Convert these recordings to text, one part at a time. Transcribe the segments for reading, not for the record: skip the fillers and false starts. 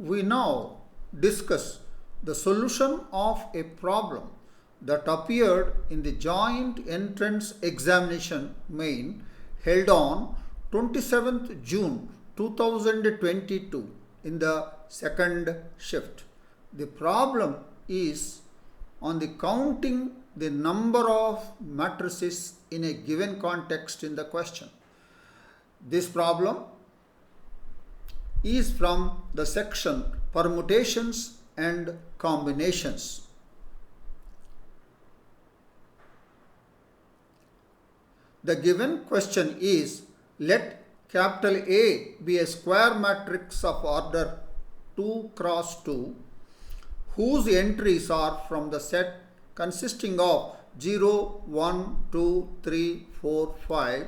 We now discuss the solution of a problem that appeared in the joint entrance examination main held on 27th June 2022 in the second shift. The problem is on the counting the number of matrices in a given context in the question. This problem is from the section Permutations and Combinations. The given question is, let capital A be a square matrix of order 2 cross 2 whose entries are from the set consisting of 0, 1, 2, 3, 4, 5.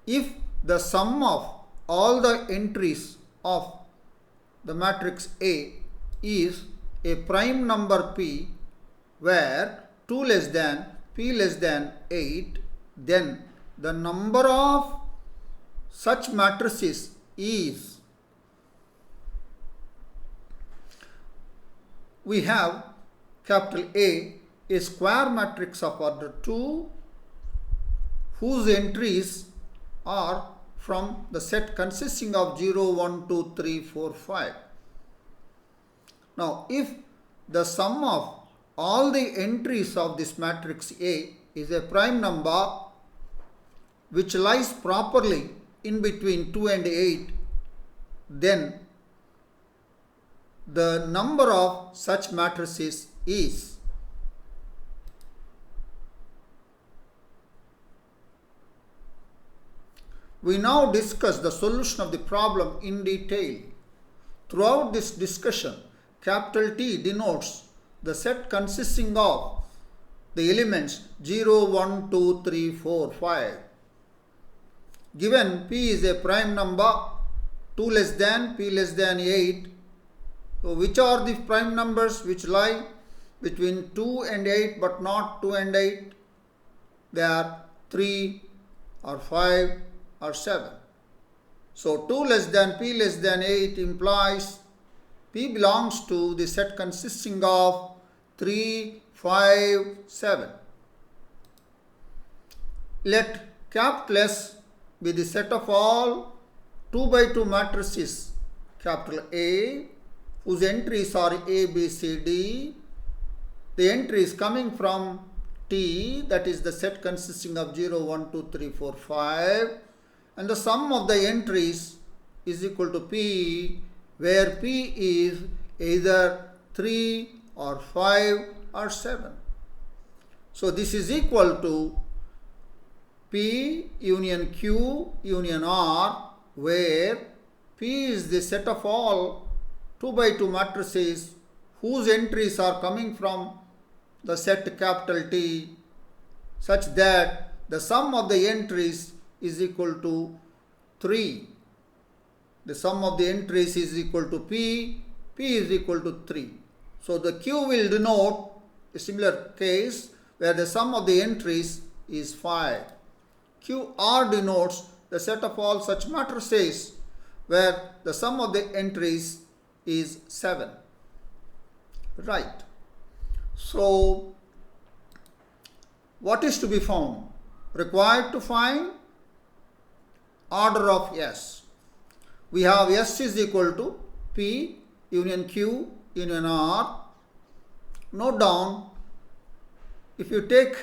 If the sum of all the entries of the matrix A is a prime number P where 2 less than P less than 8, then the number of such matrices is, we have capital A square matrix of order 2 whose entries are from the set consisting of 0, 1, 2, 3, 4, 5. Now, if the sum of all the entries of this matrix A is a prime number which lies properly in between 2 and 8, then the number of such matrices is, we now discuss the solution of the problem in detail. Throughout this discussion, capital T denotes the set consisting of the elements 0, 1, 2, 3, 4, 5. Given P is a prime number, 2 less than, P less than 8. So, which are the prime numbers which lie between 2 and 8 but not 2 and 8? They are 3 or 5 or 7. So, 2 less than P less than 8 implies P belongs to the set consisting of 3, 5, 7. Let capital S be the set of all 2 by 2 matrices capital A whose entries are A, B, C, D. The entries coming from T, that is the set consisting of 0, 1, 2, 3, 4, 5, and the sum of the entries is equal to P, where P is either 3 or 5 or 7. So this is equal to P union Q union R, where P is the set of all 2 by 2 matrices whose entries are coming from the set capital T, such that the sum of the entries is equal to 3. The sum of the entries is equal to P, P is equal to 3. So the Q will denote a similar case where the sum of the entries is 5. QR denotes the set of all such matrices where the sum of the entries is 7. Right. So, what is to be found? Required to find order of S. We have S is equal to P union Q union R. Note down, if you take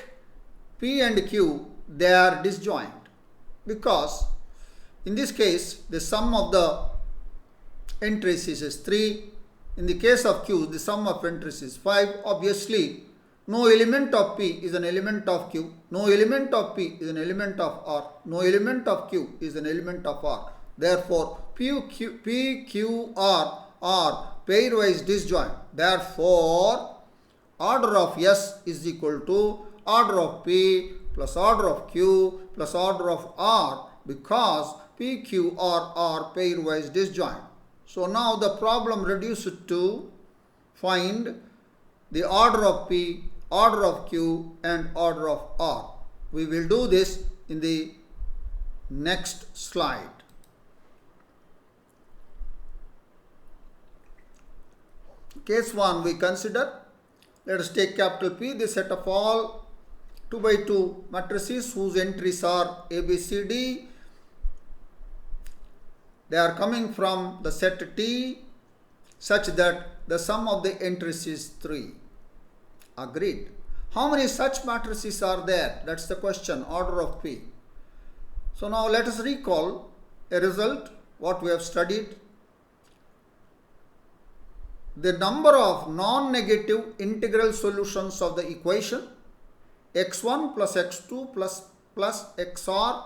P and Q, they are disjoint because in this case the sum of the entries is 3. In the case of Q, the sum of entries is 5. Obviously, no element of P is an element of Q. No element of P is an element of R. No element of Q is an element of R. Therefore, P, Q, R are pairwise disjoint. Therefore, order of S is equal to order of P plus order of Q plus order of R because P, Q, R are pairwise disjoint. So now the problem reduced to find the order of P, order of Q and order of R. We will do this in the next slide. case 1 we consider, let us take capital P, the set of all 2 by 2 matrices whose entries are A, B, C, D. They are coming from the set T such that the sum of the entries is 3. Agreed. How many such matrices are there? That's the question, order of P. So now let us recall a result, what we have studied. The number of non-negative integral solutions of the equation x1 plus x2 plus xr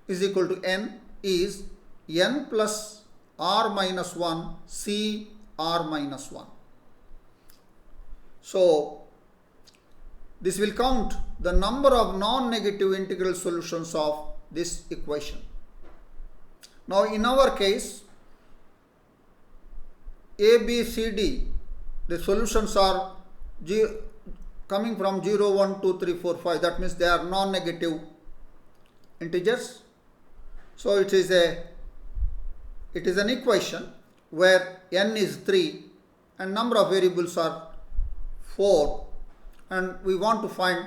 is equal to n is n plus r minus 1 c r minus 1. So this will count the number of non-negative integral solutions of this equation. Now in our case, A, B, C, D, the solutions are coming from 0, 1, 2, 3, 4, 5. That means they are non-negative integers. So it is an equation where n is 3 and number of variables are 4, and we want to find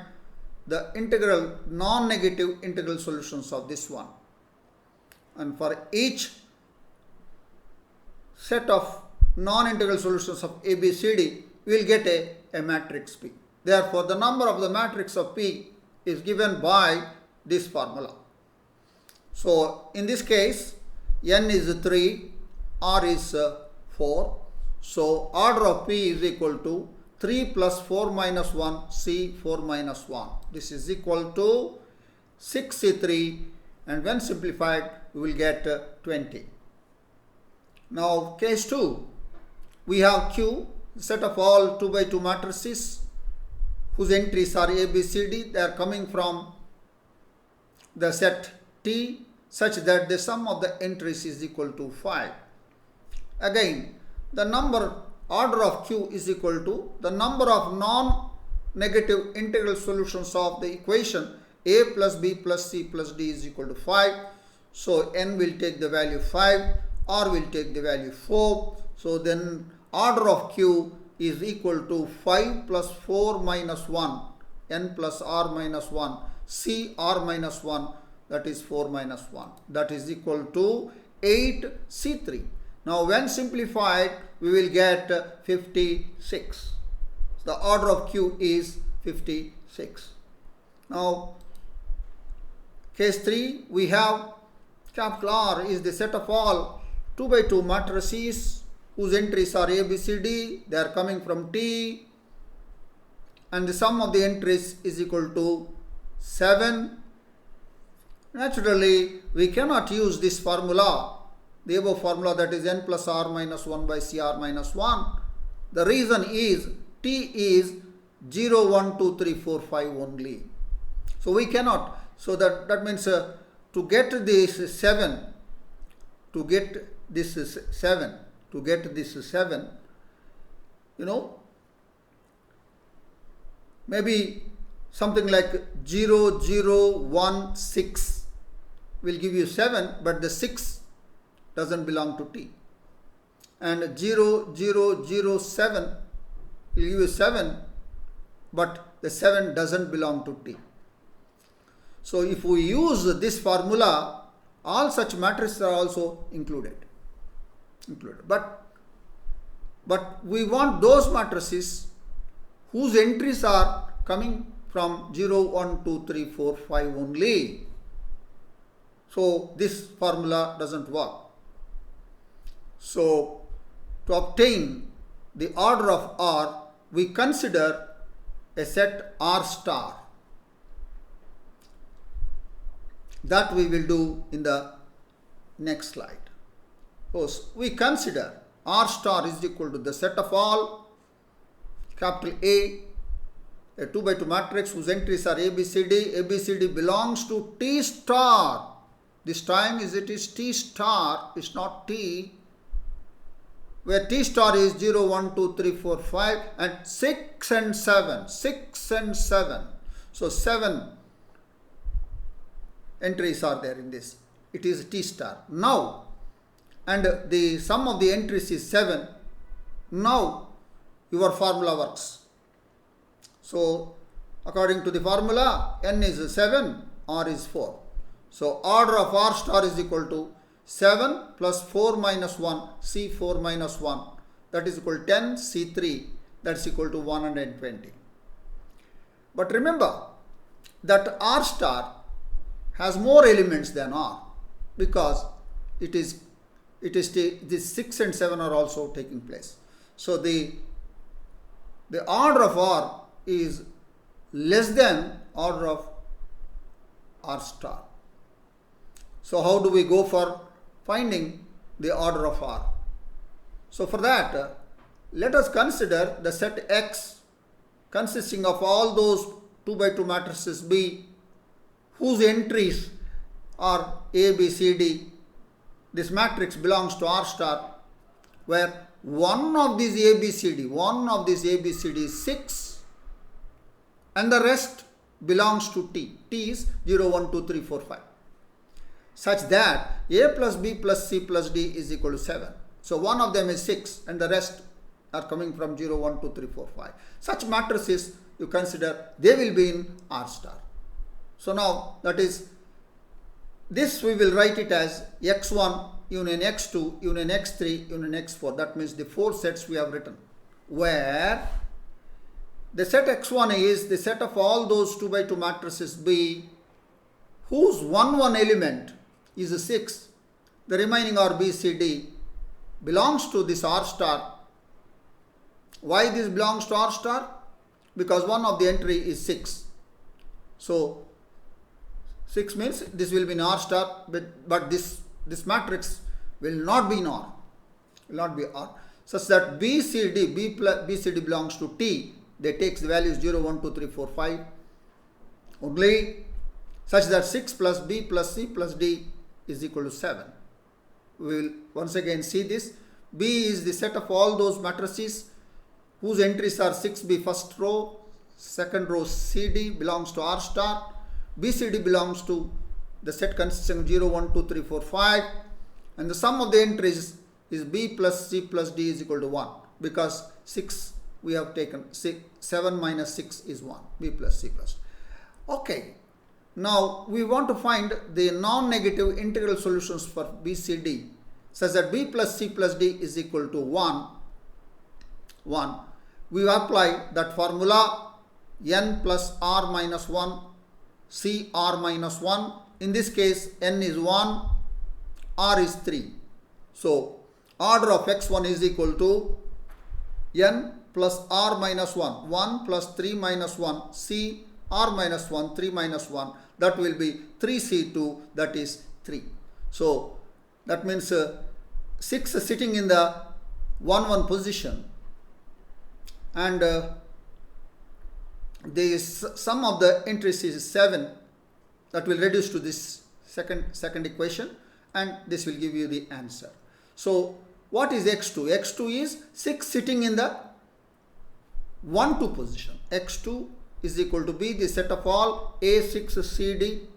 the integral non-negative integral solutions of this one. And for each set of non-integral solutions of A, B, C, D, we will get a matrix P. Therefore, the number of the matrix of P is given by this formula. So, in this case, n is 3, r is 4. So, order of P is equal to 3 plus 4 minus 1, C 4 minus 1. This is equal to 6C3, and when simplified, we will get 20. Now, case 2, we have Q, set of all 2 by 2 matrices whose entries are A, B, C, D. They are coming from the set T such that the sum of the entries is equal to 5. Again, the order of Q is equal to the number of non-negative integral solutions of the equation A plus B plus C plus D is equal to 5. So n will take the value 5, r will take the value 4. So then order of Q is equal to 5 plus 4 minus 1, n plus r minus 1, c r minus 1, that is 4 minus 1. That is equal to 8C3. Now when simplified, we will get 56. The order of Q is 56. Now case 3, we have capital R is the set of all 2 by 2 matrices whose entries are A, B, C, D. They are coming from T, and the sum of the entries is equal to 7. Naturally, we cannot use this formula, the above formula, that is n plus r minus 1 by cr minus 1. The reason is T is 0, 1, 2, 3, 4, 5 only. So we cannot. So that means to get this 7, maybe something like 0, 0, 1, 6 will give you 7, but the 6 doesn't belong to T. And 0, 0, 0, 7 will give you 7, but the 7 doesn't belong to T. So if we use this formula, all such matrices are also included. But we want those matrices whose entries are coming from 0, 1, 2, 3, 4, 5 only. So this formula doesn't work. So to obtain the order of R, we consider a set R star. That we will do in the next slide. Suppose we consider R star is equal to the set of all capital A 2 by 2 matrix whose entries are A, B, C, D. A, B, C, D belongs to T star. This time it is T star, it's not T, where T star is 0, 1, 2, 3, 4, 5 and 6 and 7. 6 and 7. So 7 entries are there in this. It is T star. Now, and the sum of the entries is 7. Now, your formula works. So according to the formula, n is 7, r is 4. So order of r star is equal to 7 plus 4 minus 1, C4 minus 1, that is equal to 10, C3, that is equal to 120. But remember that r star has more elements than r, because this 6 and 7 are also taking place. So the order of r is less than order of r star. So how do we go for finding the order of r? So for that, let us consider the set X consisting of all those 2 by 2 matrices B whose entries are A, B, C, D. This matrix belongs to R star, where one of these ABCD is 6 and the rest belongs to T. T is 0, 1, 2, 3, 4, 5. Such that A plus B plus C plus D is equal to 7. So one of them is 6 and the rest are coming from 0, 1, 2, 3, 4, 5. Such matrices you consider, they will be in R star. So now that is, this we will write it as x1 union x2 union x3 union x4. That means the 4 sets we have written, where the set x1 is the set of all those 2 by 2 matrices B whose 1 element is a 6. The remaining are B, C, D belongs to this R star. Why this belongs to R star? Because one of the entry is 6. So 6 means this will be in R star, but this matrix will not be in R. Will not be R. Such that B, C, D belongs to T. They take the values 0, 1, 2, 3, 4, 5 only, such that 6 plus B plus C plus D is equal to 7. We will once again see this. B is the set of all those matrices whose entries are 6B first row, second row CD belongs to R star, BCD belongs to the set consisting of 0, 1, 2, 3, 4, 5, and the sum of the entries is B plus C plus D is equal to 1, because 6 we have taken, 7 minus 6 is 1, B plus C plus. Okay, now we want to find the non-negative integral solutions for BCD, such that B plus C plus D is equal to 1. We apply that formula, n plus r minus 1, C r minus 1. In this case, n is 1, r is 3. So order of x1 is equal to n plus r minus 1, 1 plus 3 minus 1, C r minus 1, 3 minus 1. That will be 3C2, that is 3. So that means 6 sitting in the 1, 1 position, and the sum of the entries is 7. That will reduce to this second equation, and this will give you the answer. So what is x2? x2 is 6 sitting in the 1, 2 position. x2 is equal to B, the set of all A6 CD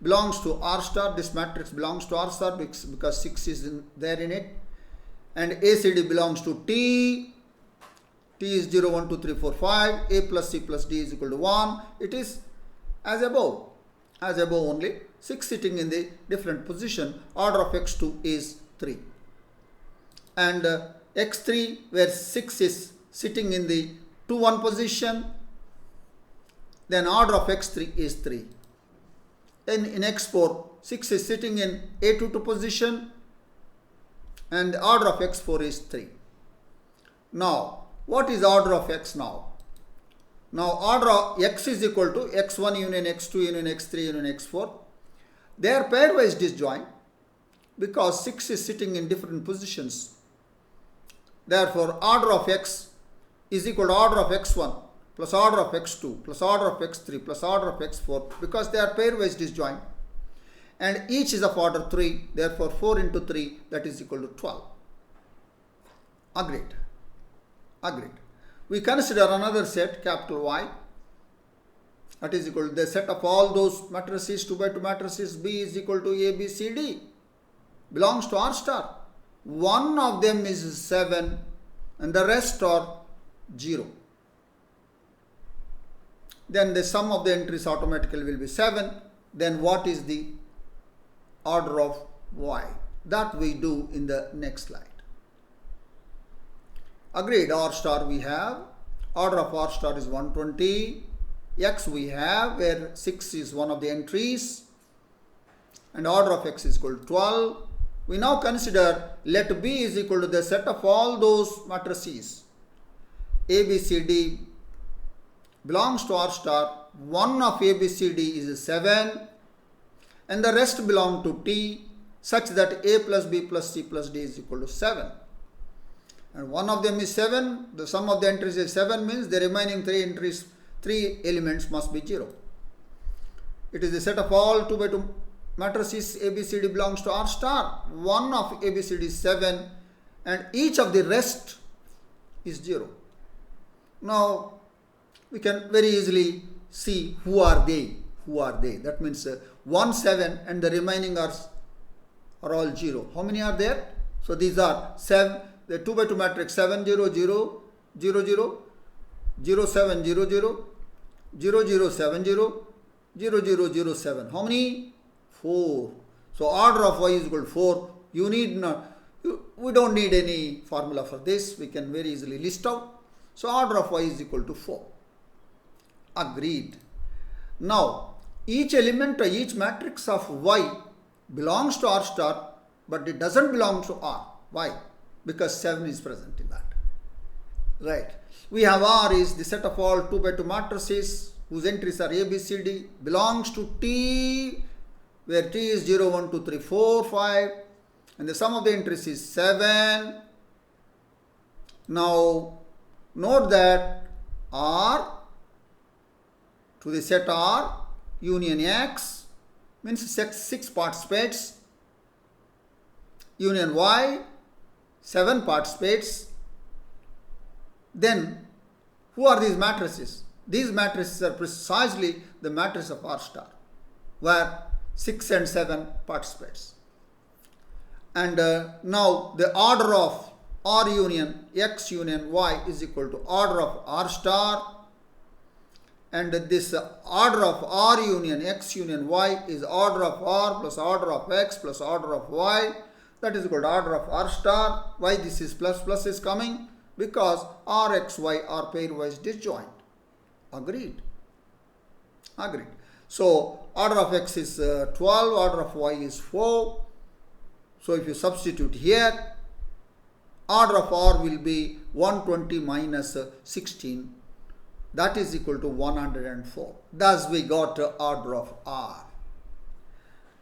belongs to R star. This matrix belongs to R star because 6 is there in it, and ACD belongs to T. T is 0, 1, 2, 3, 4, 5. A plus C plus D is equal to 1. It is as above only. 6 sitting in the different position. Order of x2 is 3. And x3, where 6 is sitting in the 2, 1 position, then order of x3 is 3. Then in x4, 6 is sitting in A2, 2 position, and the order of x4 is 3. Now, what is order of x now? Now order of x is equal to x1 union x2 union x3 union x4. They are pairwise disjoint because 6 is sitting in different positions. Therefore, order of x is equal to order of x1 plus order of x2 plus order of x3 plus order of x4, because they are pairwise disjoint, and each is of order 3. Therefore, 4 into 3, that is equal to 12. Agreed. We consider another set, capital Y, that is equal to the set of all those matrices, 2 by 2 matrices. B is equal to A, B, C, D belongs to R star. One of them is 7 and the rest are 0. Then the sum of the entries automatically will be 7. Then what is the order of y? That we do in the next slide. Agreed. R star we have. Order of R star is 120. X we have, where 6 is one of the entries. And order of X is equal to 12. We now consider let B is equal to the set of all those matrices. A, B, C, D belongs to R star. One of A, B, C, D is 7. And the rest belong to T, such that A plus B plus C plus D is equal to 7. And one of them is 7. The sum of the entries is 7, means the remaining 3 elements must be 0. It is the set of all 2 by 2 matrices A, B, C, D belongs to R star. One of A, B, C, D is 7 and each of the rest is 0. Now, we can very easily see who are they. That means 1, 7 and the remaining are all 0. How many are there? So, these are 7, the 2 by 2 matrix 7, 0, 0, 0, 0, 0, 7, 0, 0, 0, 0, 7, 0, 0, 0, 0, 7. How many? 4. So, order of y is equal to 4. We don't need any formula for this. We can very easily list out. So, order of y is equal to 4. Agreed. Now, each element or each matrix of y belongs to R star, but it doesn't belong to R. Why? Because 7 is present in that. Right. We have R is the set of all 2 by 2 matrices whose entries are A, B, C, D, belongs to T, where T is 0, 1, 2, 3, 4, 5, and the sum of the entries is 7. Now, note that R to the set R union X means 6 participates, union Y 7 participates. Then, who are these matrices? These matrices are precisely the matrix of R star, where 6 and 7 participates. And now the order of R union X union Y is equal to order of R star, and this order of R union X union Y is order of R plus order of X plus order of Y, that is equal to order of R star. Why this is plus is coming? Because R, X, Y are pairwise disjoint. Agreed. So, order of X is 12, order of Y is 4. So, if you substitute here, order of R will be 120 minus 16. That is equal to 104. Thus, we got order of R.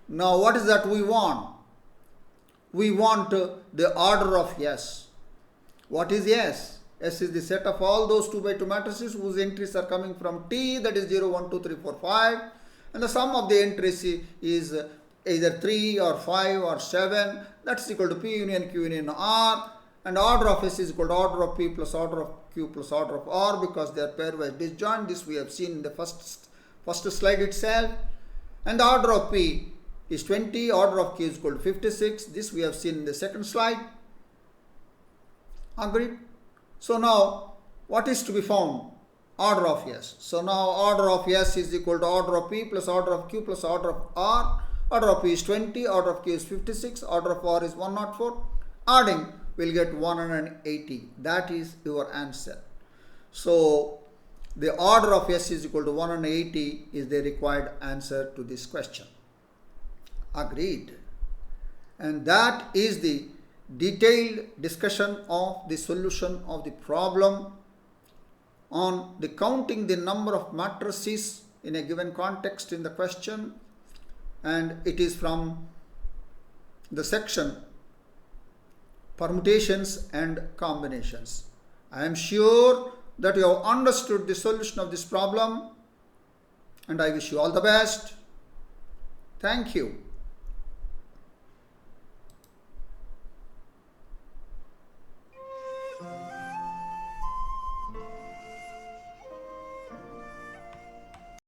Now, what is that we want? We want the order of S. What is S? S is the set of all those 2 by 2 matrices whose entries are coming from T, that is 0, 1, 2, 3, 4, 5. And the sum of the entries is either 3 or 5 or 7. That is equal to P union Q union R. And order of S is equal to order of P plus order of Q plus order of R, because they are pairwise disjoint. This we have seen in the first slide itself. And the order of P is 20, order of Q is equal to 56. This we have seen in the second slide. Agreed? So now, what is to be found? Order of S. So now, order of S is equal to order of P plus order of Q plus order of R. Order of P is 20, order of Q is 56, order of R is 104. Adding, we'll get 180. That is your answer. So, the order of S is equal to 180 is the required answer to this question. Agreed. And that is the detailed discussion of the solution of the problem on the counting the number of matrices in a given context in the question, and it is from the section Permutations and Combinations. I am sure that you have understood the solution of this problem, and I wish you all the best. Thank you.